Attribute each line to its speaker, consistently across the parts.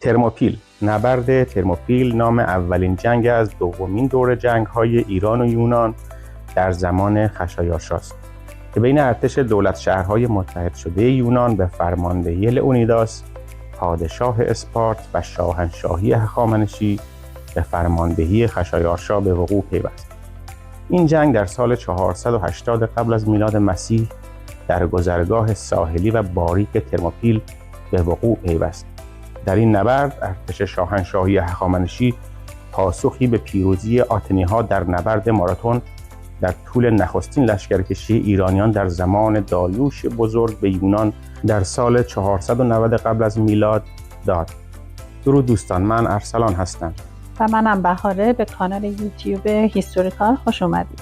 Speaker 1: ترموپیل. نبرد ترموپیل نام اولین جنگ از دومین دور جنگ‌های ایران و یونان در زمان خشایارشا است که بین ارتش دولت شهرهای متحد شده یونان به فرماندهی لئونیداس پادشاه اسپارت و شاهنشاهی هخامنشی به فرماندهی خشایارشا به وقوع پیوست. این جنگ در سال 480 قبل از میلاد مسیح در گذرگاه ساحلی و باریک ترموپیل به وقوع پیوست. در این نبرد ارتش شاهنشاهی هخامنشی پاسخی به پیروزی آتنی‌ها در نبرد ماراتون در طول نخستین لشکرکشی ایرانیان در زمان داریوش بزرگ به یونان در سال 490 قبل از میلاد داد. درود دوستان، من ارسلان هستم
Speaker 2: و منم بهاره. به کانال یوتیوب هیستوریکال خوش اومدید.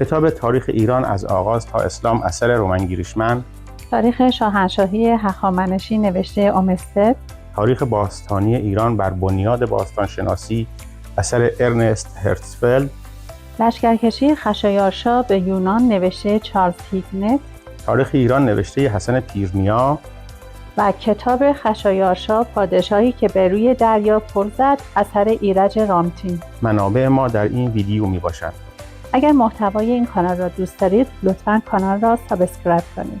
Speaker 1: کتاب تاریخ ایران از آغاز تا اسلام اثر رومن گیریشمن،
Speaker 2: تاریخ شاهنشاهی هخامنشی نوشته اومستد،
Speaker 1: تاریخ باستانی ایران بر بنیاد باستانشناسی اثر ارنست هرتزفلد،
Speaker 2: لشکرکشی خشایارشا به یونان نوشته چارلز هیگنت،
Speaker 1: تاریخ ایران نوشته حسن پیرنیا
Speaker 2: و کتاب خشایارشا پادشاهی که به روی دریا پل زد اثر ایرج رامتین.
Speaker 1: منابع ما در این ویدیو می باشند.
Speaker 2: اگر محتوای این کانال را دوست دارید لطفاً کانال را سابسکرایب کنید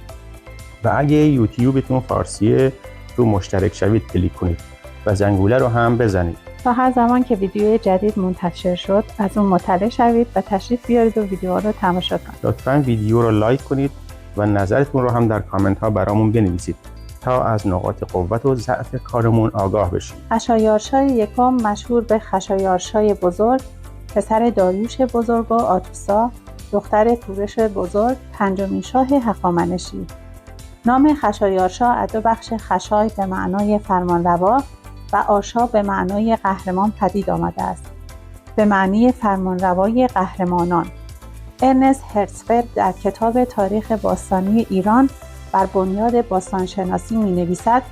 Speaker 1: و اگه یوتیوبتون فارسیه رو مشترک شوید کلیک کنید و زنگوله رو هم بزنید
Speaker 2: تا هر زمان که ویدیو جدید منتشر شد از اون مطلع شوید و تشریف بیارید و ویدیوها رو تماشا کنید.
Speaker 1: لطفاً ویدیو رو لایک کنید و نظرتون رو هم در کامنت ها برامون بنویسید تا از نقاط قوت و ضعف کارمون آگاه بشیم.
Speaker 2: خشایارشای یکم مشهور به خشایارشای بزرگ، پسر داریوش بزرگ و آتوسا، دختر کوروش بزرگ، پنجمین شاه هخامنشی. نام خشایارشا از دو بخش خشای به معنای فرمانروا و آرشا به معنای قهرمان پدید آمده است، به معنی فرمانروای قهرمانان. ارنست هرتزفلد در کتاب تاریخ باستانی ایران بر بنیاد باستانشناسی می نویسد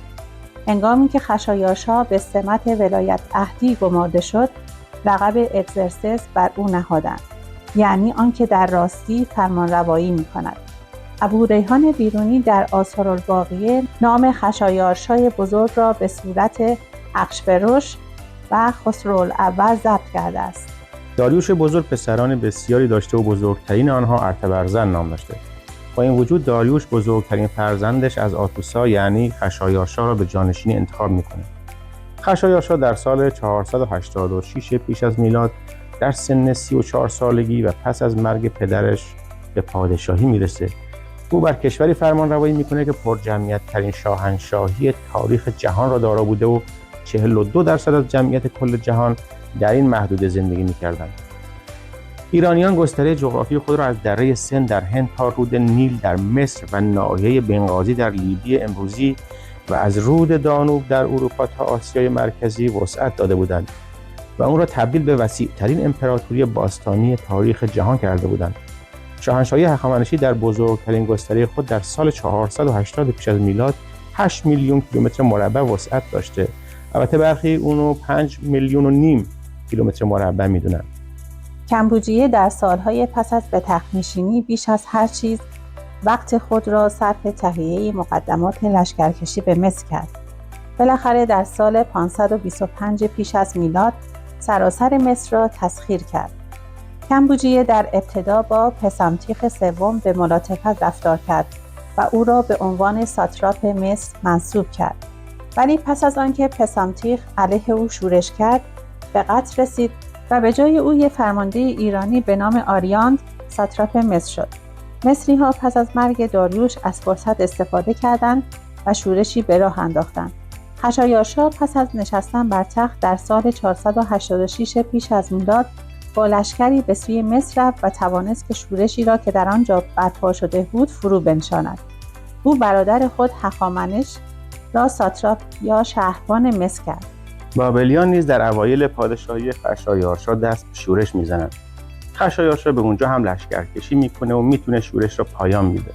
Speaker 2: هنگامی که خشایارشا به سمت ولایت عهدی گمارده شد لقب اگزرسس بر او نهادند، یعنی آنکه در راستی فرمانروایی می کند. ابوریحان بیرونی در آثارالباقیه نام خشایارشای بزرگ را به صورت اخشفروش و خسروالاول ضبط کرده است.
Speaker 1: داریوش بزرگ پسران بسیاری داشته و بزرگترین آنها ارتبرزن نام داشته. با این وجود داریوش بزرگترین فرزندش از آتوسا یعنی خشایارشا را به جانشینی انتخاب میکنه. خشایارشا در سال 486 پیش از میلاد در سن 34 سالگی و پس از مرگ پدرش به پادشاهی میرسه. او بر کشوری فرمانروایی میکنه که پر جمعیت ترین شاهنشاهی تاریخ جهان را دارا بوده و 42% از جمعیت کل جهان در این محدوده زندگی میکردند. ایرانیان گستره جغرافی خود را از دره سند در هند تا رود نیل در مصر و ناحیه بنغازی در لیبی امروزی و از رود دانوب در اروپا تا آسیای مرکزی وسعت داده بودند و اون را تبدیل به وسیع‌ترین امپراتوری باستانی تاریخ جهان کرده بودند. شاهنشاهی هخامنشی در بزرگترین گستره خود در سال 480 پیش از میلاد 8 میلیون کیلومتر مربع وسعت داشته. البته برخی اونو 5.5 میلیون کیلومتر مربع میدونن.
Speaker 2: کمبوجیه در سالهای پس از به تخت نشینی بیش از هر چیز وقت خود را صرف تهیه مقدمات لشکرکشی به مصر کرد. بالاخره در سال 525 پیش از میلاد سراسر مصر را تسخیر کرد. کمبوجیه در ابتدا با پسامتیخ سوم به ملاطفت رفتار کرد و او را به عنوان ساتراپ مصر منصوب کرد. ولی پس از آنکه پسامتیخ علیه او شورش کرد به قتل رسید و به جای او یک فرمانده ایرانی به نام آریاند ساتراپ مصر شد. مصری ها پس از مرگ داریوش از فرصت استفاده کردند و شورشی به راه انداختند. خشایارشا پس از نشستن بر تخت در سال 486 پیش از میلاد با لشکری به سوی مصر رفت و توانست که شورشی را که در آنجا برپا شده بود فرو بنشاند. او برادر خود هخامنش را ساتراپ یا شهربان مصر کرد.
Speaker 1: بابلیان نیز در اوایل پادشاهی خشایارشا دست به شورش میزنند. خشایارشا به اونجا هم لشکرکشی میکنه و میتونه شورش را پایان میده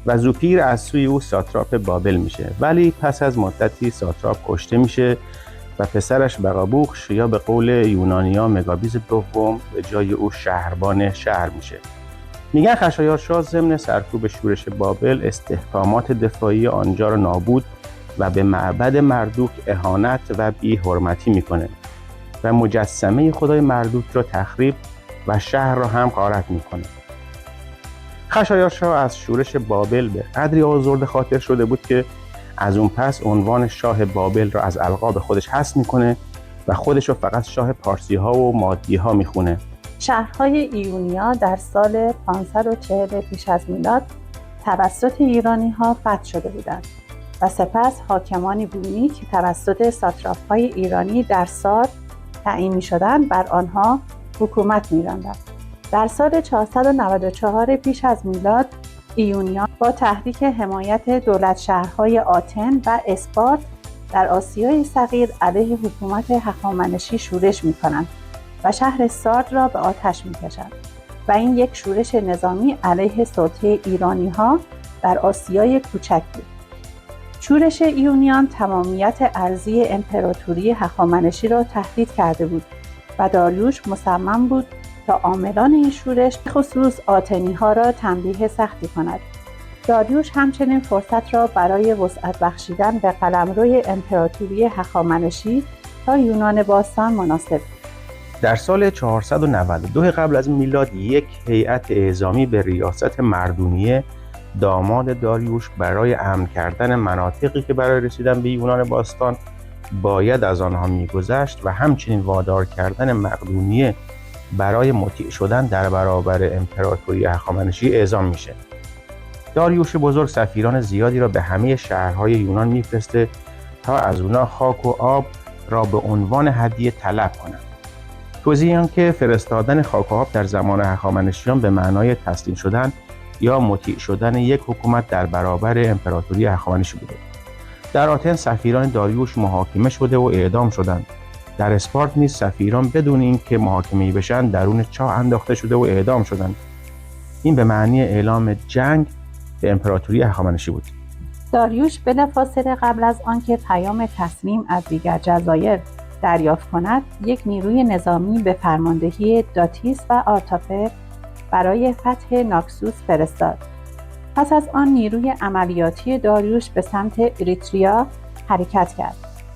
Speaker 1: و زوپیر از سوی او ساتراپ بابل میشه. ولی پس از مدتی ساتراپ کشته میشه و پسرش بقابوخش یا به قول یونانیا مگابیز دوم به جای او شهربان شهر میشه. میگن خشایارشا ضمن سرکوب شورش بابل استحکامات دفاعی آنجا را نابود و به معبد مردوک اهانت و بی‌حرمتی میکنه و مجسمه خدای مردوک را تخریب و شهر را هم غارت میکنه. خشایارشا از شورش بابل به قدری آزرده خاطر شده بود که از اون پس عنوان شاه بابل را از القاب خودش حذف میکنه و خودش رو فقط شاه پارسی ها و مادی ها میخونه.
Speaker 2: شهرهای ایونیا در سال 540 پیش از میلاد توسط ایرانی ها فتح شده بودند و سپس حاکمانی بومی که توسط ساتراپ‌های ایرانی در سار تعیین می‌شدند بر آنها حکومت می‌راندند. در سال 494 پیش از میلاد ایونیان با تحریک حمایت دولت شهرهای آتن و اسپارت در آسیای صغیر علیه حکومت هخامنشی شورش می‌کنند و شهر سارد را به آتش می‌کشند و این یک شورش نظامی علیه سلطه ایرانی‌ها در آسیای کوچک بود. شورش ایونیان تمامیت ارضی امپراتوری هخامنشی را تهدید کرده بود و داریوش مصمم بود تا عاملان این شورش خصوص آتنی‌ها را تنبیه سختی کند. داریوش همچنین فرصت را برای وسعت بخشیدن به قلمروی امپراتوری هخامنشی تا یونان باستان مناسب بود.
Speaker 1: در سال 492 قبل از میلاد یک هیئت اعزامی به ریاست مردونیه داماد داریوش برای امن کردن مناطقی که برای رسیدن به یونان باستان باید از آنها میگذشت و همچنین وادار کردن مقدونیه برای مطیع شدن در برابر امپراتوری هخامنشی اعزام میشه. داریوش بزرگ سفیران زیادی را به همه شهرهای یونان میفرسته تا از اونا خاک و آب را به عنوان هدیه طلب کنند. توضیح آن که فرستادن خاک و آب در زمان هخامنشیان به معنای تسلیم شدن یا مطیع شدن یک حکومت در برابر امپراتوری هخامنشی بوده. در آتن سفیران داریوش محاکمه شده و اعدام شدند. در اسپارت نیز سفیران بدون اینکه محاکمه بشن درون چاه انداخته شده و اعدام شدند. این به معنی اعلام جنگ به امپراتوری هخامنشی بود.
Speaker 2: داریوش بلافاصله قبل از آنکه پیام تسلیم از دیگر جزایر دریافت کند، یک نیروی نظامی به فرماندهی داتیس و آرتاپر برای فتح ناکسوس فرستاد. پس از آن نیروی عملیاتی داریوش به سمت اریتریا حرکت کرد.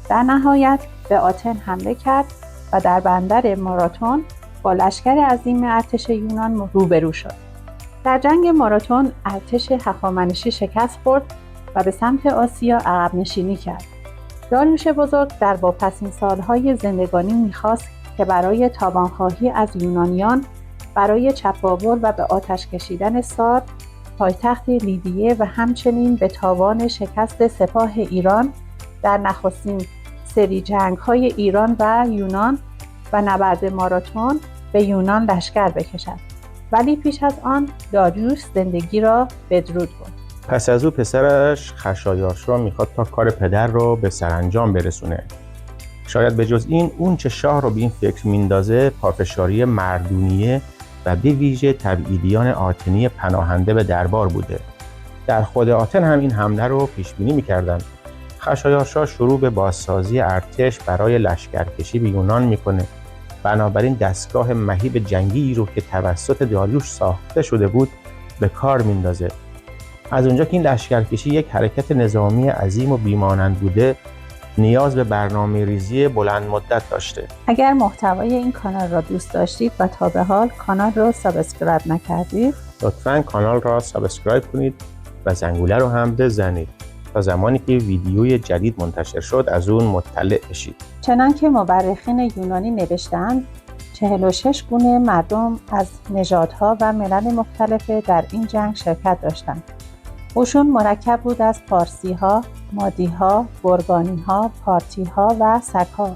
Speaker 2: در نهایت به آتن حمله کرد و در بندر ماراتون با لشکر عظیم ارتش یونان روبرو شد. در جنگ ماراتون ارتش هخامنشی شکست خورد و به سمت آسیا عقب نشینی کرد. داریوش بزرگ در واپسین سالهای زندگانی می‌خواست که برای تاوانخواهی از یونانیان برای چپاول و به آتش کشیدن سار پایتخت لیدیه و همچنین به تاوان شکست سپاه ایران در نخستین سری جنگ‌های ایران و یونان و نبرد ماراتون به یونان لشکر بکشد. ولی پیش از آن داریوش زندگی را بدرود برد.
Speaker 1: پس از او پسرش خشایارشا میخواد تا کار پدر رو به سرانجام برسونه. شاید به جز این اون چه شاه رو به این فکر میندازه پافشاری مردونیه و به ویژه تبعیدیان آتنی پناهنده به دربار بوده. در خود آتن هم این حمله رو پیش بینی میکردن. خشایارشا شروع به بازسازی ارتش برای لشکرکشی به یونان میکنه. بنابراین دستگاه مهیب جنگی رو که توسط داریوش ساخته شده بود به کار میندازه. از اونجا که این لشکرکشی یک حرکت نظامی عظیم و بیمانند بوده، نیاز به برنامه ریزی بلند مدت داشته.
Speaker 2: اگر محتوای این کانال را دوست داشتید و تا به حال کانال را سابسکرایب نکردید،
Speaker 1: لطفاً کانال را سابسکرایب کنید و زنگوله رو هم بزنید تا زمانی که ویدیوی جدید منتشر شد از اون مطلع بشید.
Speaker 2: چنانکه مورخین یونانی نوشتند 46 گونه مردم از نژادها و ملل مختلف در این جنگ شرکت داشتند. قشون مرکب بود از پارسی‌ها، مادی‌ها، گرگانی‌ها، پارتی‌ها و سک‌ها.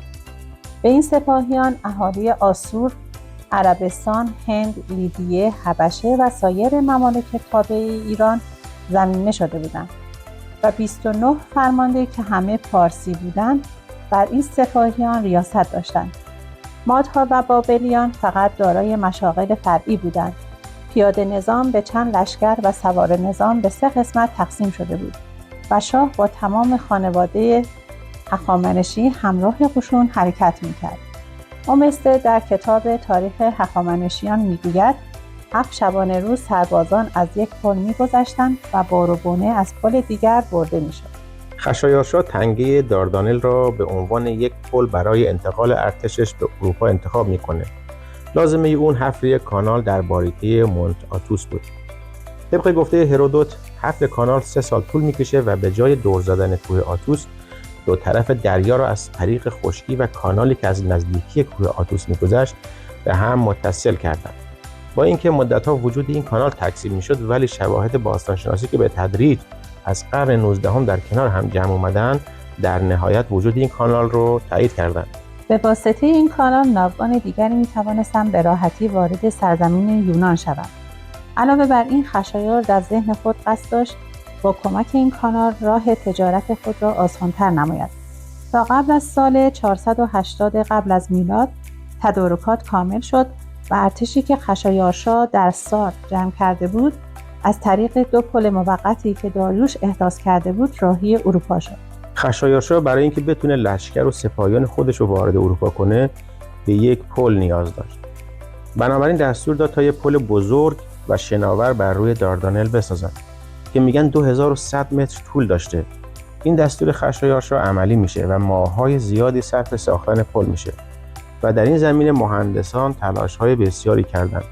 Speaker 2: به این سپاهیان اهالی آسور، عربستان، هند، لیدیه، حبشه و سایر ممالک تابع ایران ضمیمه شده بودند و 29 فرمانده که همه پارسی بودند بر این سپاهیان ریاست داشتند. مادها و بابلیان فقط دارای مشاغل فرعی بودند. پیاده نظام به چند لشکر و سوار نظام به 3 قسمت تقسیم شده بود و شاه با تمام خانواده هخامنشی همراه قشون حرکت می‌کرد. اومسته در کتاب تاریخ هخامنشیان می‌گوید 7 شبانه روز سربازان از یک پل می‌گذشتند و بار و بونه از پل دیگر برده می‌شد.
Speaker 1: خشایارشا تنگه داردانل را به عنوان یک پل برای انتقال ارتشش به اروپا انتخاب میکنه. لازمه اون حفر یک کانال در باریکه مونت آتوس بود. طبق گفته هرودوت حفر کانال 3 سال طول میکشه و به جای دور زدن کوه آتوس دو طرف دریا را از طریق خشکی و کانالی که از نزدیکی کوه آتوس میگذشت به هم متصل کردند. با اینکه مدت‌ها وجود این کانال تکذیب میشد، ولی شواهد باستانشناسی که به تدریج از قرن 19 در کنار هم جمع اومدن در نهایت وجود این کانال رو تایید کردند.
Speaker 2: به واسطه این کانال ناوگان دیگری میتوانستند به راحتی وارد سرزمین یونان شوند. علاوه بر این خشایار در ذهن خود قصد داشت با کمک این کانال راه تجارت خود را آسان‌تر نماید. تا قبل از سال 480 قبل از میلاد تدارکات کامل شد و ارتشی که خشایارشا در سارد جمع کرده بود از طریق 2 پل موقتی که داریوش احداث کرده بود راهی اروپا شد.
Speaker 1: خشایارشا برای اینکه بتونه لشکر و سپاهیان خودش رو وارد اروپا کنه به یک پل نیاز داشت. بنابراین دستور داد تا یک پل بزرگ و شناور بر روی داردانل بسازن که میگن 2100 متر طول داشته. این دستور خشایارشا عملی میشه و ماه‌های زیادی صرف ساختن پل میشه و در این زمینه مهندسان تلاش‌های بسیاری کردند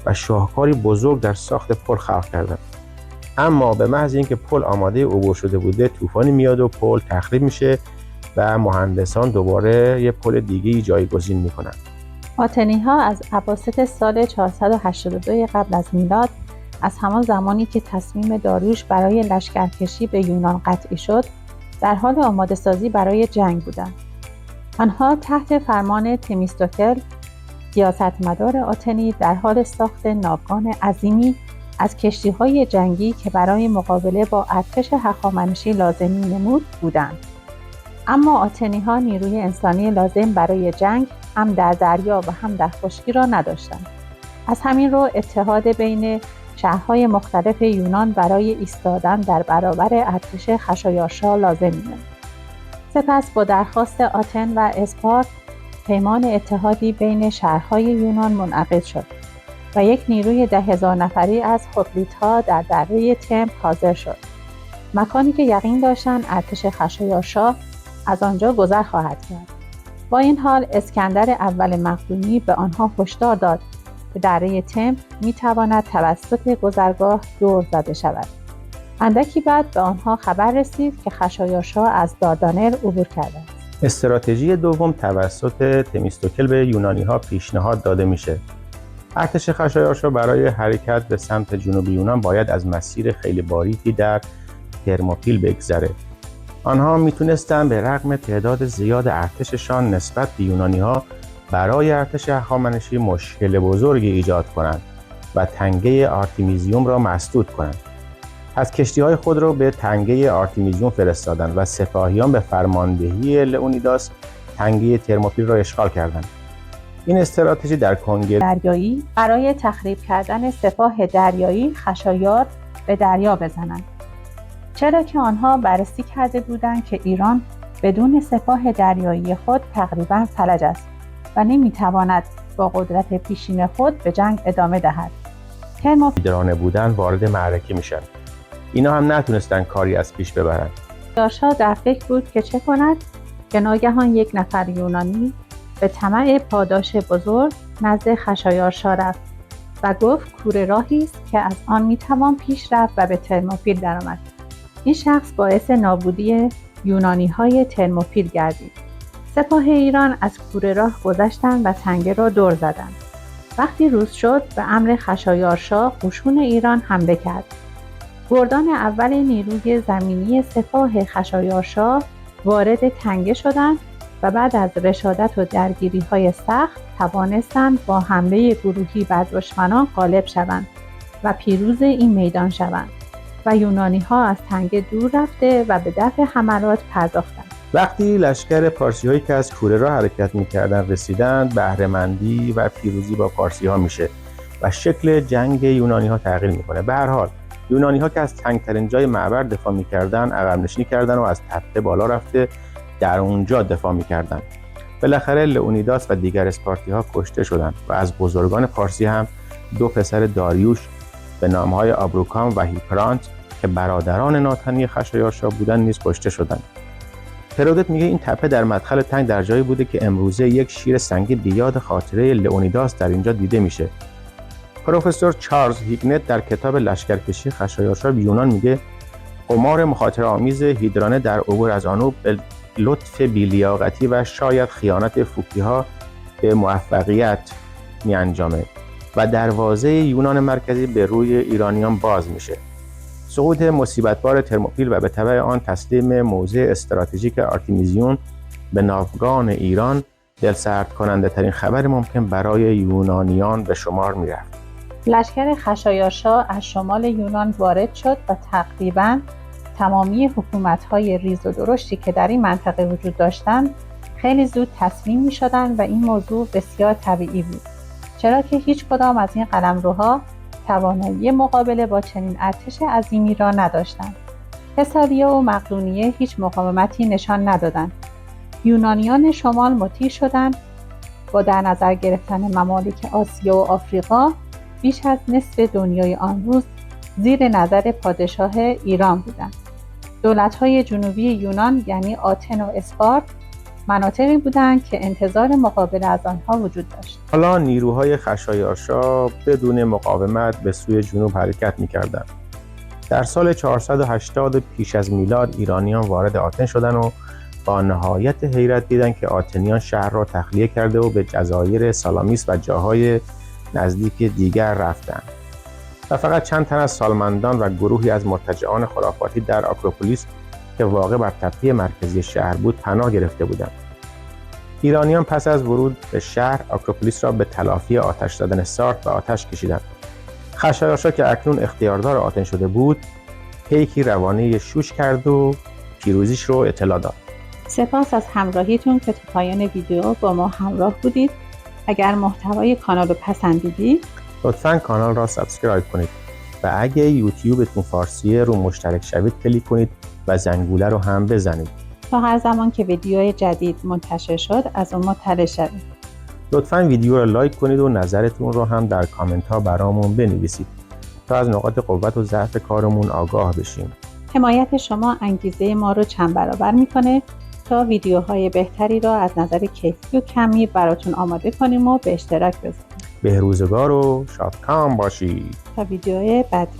Speaker 1: و شاهکاری بزرگ در ساخت پل خلق کردند. اما به محض اینکه پل آماده عبور شده بوده طوفانی میاد و پل تخریب میشه و مهندسان دوباره یه پل دیگه‌ای جایگزین میکنن.
Speaker 2: آتنی‌ها از اواسط سال 482 قبل از میلاد، از همان زمانی که تصمیم داریوش برای لشکرکشی به یونان قطعی شد، در حال آماده سازی برای جنگ بودند. آنها تحت فرمان تمیستوکل، سیاستمدار آتنی، در حال ساخت ناوگان عظیمی از کشتی‌های جنگی که برای مقابله با ارتش هخامنشی لازم می‌نمود بودند. اما آتنی‌ها نیروی انسانی لازم برای جنگ هم در دریا و هم در خشکی را نداشتند. از همین رو اتحاد بین شهرهای مختلف یونان برای ایستادن در برابر ارتش خشایارشا لازم می‌نمود. سپس با درخواست آتن و اسپارت پیمان اتحادی بین شهرهای یونان منعقد شد و یک نیروی 10,000 نفری از هوپلیت‌ها در دره تمپ حاضر شد، مکانی که یقین داشتند ارتش خشایارشا از آنجا گذر خواهد کرد. با این حال اسکندر اول مقدونی به آنها هشدار داد که دره تمپ می‌تواند توسط گذرگاه دور زده شود. اندکی بعد به آنها خبر رسید که خشایارشا از داردانل عبور کرده است.
Speaker 1: استراتژی دوم توسط تمیستوکل به یونانی‌ها پیشنهاد داده میشه. ارتش خشایارشا برای حرکت به سمت جنوب یونان باید از مسیر خیلی باریکی در ترموپیل بگذره. آنها میتونستن به رغم تعداد زیاد ارتششان نسبت به یونانی‌ها برای ارتش هخامنشی مشکل بزرگی ایجاد کنند و تنگه آرتمیزیوم را مسدود کنند. از کشتی‌های خود را به تنگه آرتمیزیوم فرستادند و سپاهیان به فرماندهی لئونیداس تنگه ترموپیل را اشغال کردند. این استراتژی در کنگره
Speaker 2: دریایی برای تخریب کردن سپاه دریایی خشایار به دریا بزنند، چرا که آنها بررسی کرده بودند که ایران بدون سپاه دریایی خود تقریباً فلج است و نمیتواند با قدرت پیشین خود به جنگ ادامه دهد.
Speaker 1: ترموپیلرانه بودن وارد معرکه میشن. اینا هم نتونستن کاری از پیش ببرن.
Speaker 2: خشایارشا در فکر بود که چه کند که ناگهان یک نفر یونانی به طمع پاداش بزرگ نزد خشایارشا رفت و گفت کوره راهی است که از آن میتوان پیش رفت و به ترموپیل درآمد. این شخص باعث نابودی یونانی‌های ترموپیل گردید. سپاه ایران از کوره راه گذشتند و تنگه را دور زدند. وقتی روز شد به امر خشایارشا قشون ایران حمله کرد. گردان اول نیروی زمینی سپاه خشایارشا وارد تنگه شدند و بعد از رشادت و درگیری‌های سخت توانستند با حمله گروهی بر دشمنان غالب شوند و پیروز این میدان شوند و یونانی‌ها از تنگه دور رفته و به دفع حملات پرداختند.
Speaker 1: وقتی لشکر پارسی‌هایی که از کوره راه حرکت می‌کردند رسیدند، بهره‌مندی و پیروزی با پارسی‌ها میشه و شکل جنگ یونانی‌ها تغییر می‌کنه. به هر حال یونانی‌ها که از تنگ‌ترین جای معبر دفاع می‌کردند، عقب‌نشینی کردند و از تپه بالا رفته در اونجا دفاع می‌کردند. بالاخره لئونیداس و دیگر اسپارتی‌ها کشته شدند و از بزرگان پارسی هم 2 پسر داریوش به نام‌های آبروکام و هیپرانت که برادران ناتنی خشایارشا بودند نیز کشته شدند. هرودوت میگه این تپه در مدخل تنگ در جایی بوده که امروزه یک شیر سنگی بیاد خاطره لئونیداس در اینجا دیده میشه. پروفسور چارلز هیگنت در کتاب لشکرکشی خشایارشا به یونان میگه قمار مخاطره آمیز هیدرانه در عبور از آنوب به لطف بی‌لیاقتی و شاید خیانت فوکی‌ها به موفقیت می انجامه و دروازه یونان مرکزی به روی ایرانیان باز میشه. سقوط مصیبتبار ترموپیل و به تبع آن تسلیم موضع استراتژیک آرتمیزیون به ناوگان ایران دلسرد کننده ترین خبر ممکن برای یونانیان به شمار می رفت.
Speaker 2: لشکر خشایارشا از شمال یونان وارد شد و تقریباً تمامی حکومت‌های ریز و درشتی که در این منطقه وجود داشتند خیلی زود تسلیم می‌شدند و این موضوع بسیار طبیعی بود، چرا که هیچ کدام از این قلمروها توانایی مقابله با چنین ارتش عظیمی را نداشتند. تسالیه و مقدونیه هیچ مقاومتی نشان ندادند. یونانیان شمال مطیع شدند. با در نظر گرفتن ممالک آسیا و آفریقا، بیش از نصف دنیای آن روز زیر نظر پادشاه ایران بودند. دولت‌های جنوبی یونان یعنی آتن و اسپارت مناطقی بودند که انتظار مقابله از آنها وجود داشت.
Speaker 1: حالا نیروهای خشایارشا بدون مقاومت به سوی جنوب حرکت می‌کردند. در سال 480 پیش از میلاد ایرانیان وارد آتن شدند و با نهایت حیرت دیدند که آتنیان شهر را تخلیه کرده و به جزایر سالامیس و جاهای نزدیک دیگر رفتند و فقط چند تن از سالمندان و گروهی از مرتجعان خرافاتی در آکروپولیس که واقع بر تپه مرکزی شهر بود پناه گرفته بودند. ایرانیان پس از ورود به شهر آکروپولیس را به تلافی آتش زدن سارت و آتش کشیدند. خشایارشا که اکنون اختیاردار آتن شده بود، پیکی روانه شوش کرد و پیروزیش رو اطلاع داد.
Speaker 2: سپاس از همراهیتون که تا پایان ویدیو با ما همراه بودید. اگر محتوای کانال رو پسندیدید
Speaker 1: لطفاً کانال را سابسکرایب کنید و اگه یوتیوبتون فارسیه رو مشترک شوید کلیک کنید و زنگوله رو هم بزنید
Speaker 2: تا هر زمان که ویدیوهای جدید منتشر شد از اون مطلع شوید.
Speaker 1: لطفاً ویدیو رو لایک کنید و نظرتون رو هم در کامنت ها برامون بنویسید تا از نقاط قوت و ضعف کارمون آگاه بشیم.
Speaker 2: حمایت شما انگیزه ما رو چند برابر میکنه تا ویدیوهای بهتری را از نظر کیفی و کمی براتون آماده کنیم و به اشتراک بذاریم.
Speaker 1: به روزگار و شادکام باشید.
Speaker 2: تا ویدیوهای بعدی.